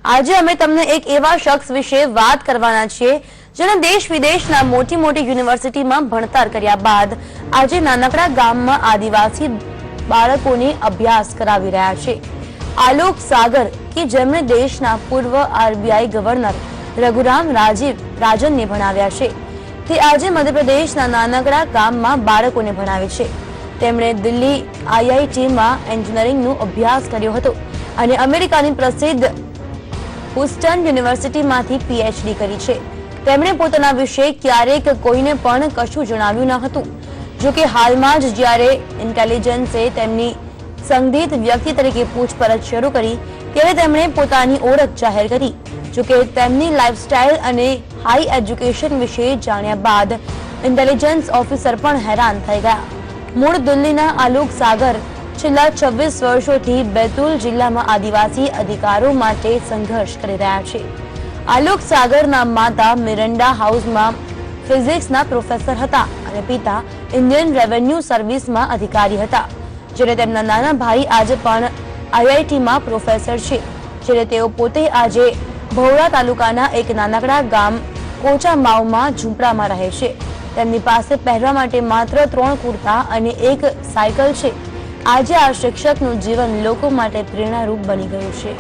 આજે અમે તમને એક એવા શખ્સ વિશે વાત કરવાના છીએ જેણે દેશ વિદેશના મોટી મોટી યુનિવર્સિટીમાં ભણતર કર્યા બાદ આજે નાનકડા ગામમાં આદિવાસી બાળકોને અભ્યાસ કરાવી રહ્યા છે। આલોક સાગર કે જેમણે દેશના પૂર્વ આરબીઆઈ ગવર્નર રઘુરામ રાજનને ભણાવ્યા છે, તે આજે મધ્યપ્રદેશના નાનકડા ગામમાં બાળકોને ભણાવે છે। તેમણે દિલ્હી આઈઆઈટીમાં એન્જિનિયરિંગનો અભ્યાસ કર્યો હતો અને અમેરિકાની પ્રસિદ્ધ હ્યુસ્ટન યુનિવર્સિટીમાંથી પીએચડી કરી છે। તેમણે પોતાના વિશે ક્યારેક કોઈને પણ કશું જણાવ્યું ન હતું। જો કે હાલમાં જ જ્યારે ઇન્ટેલિજન્સે તેમની સંદિગ્ધ વ્યક્તિ તરીકે પૂછપરછ શરૂ કરી ત્યારે તેમણે પોતાની ઓળખ જાહેર કરી। જો કે તેમની લાઇફસ્ટાઇલ અને હાઈ એજ્યુકેશન વિશે જાણ્યા બાદ ઇન્ટેલિજન્સ ઓફિસર પણ હેરાન થઈ ગયા। મૂળ દિલ્હીના આલોક સાગર છેલ્લા 26 વર્ષોથી બેતુલ જિલ્લામાં આદિવાસી અધિકારો માટે સંઘર્ષ કરી રહ્યા છે। આલોક સાગરના માતા મિરંડા હાઉસમાં ફિઝિક્સના પ્રોફેસર હતા અને પિતા ઇન્ડિયન રેવન્યુ સર્વિસમાં અધિકારી હતા, જ્યારે તેમના નાના ભાઈ આજે પણ આઈઆઈટીમાં પ્રોફેસર છે, જ્યારે તેઓ પોતે આજે ભૌરા તાલુકાના એક નાનકડા ગામ કોચામાવમાં ઝૂંપડામાં રહે છે। તેમની પાસે પહેરવા માટે માત્ર 3 કુર્તા અને 1 સાયકલ છે। આજે આ શિક્ષકનું જીવન લોકો માટે પ્રેરણારૂપ બની ગયું છે।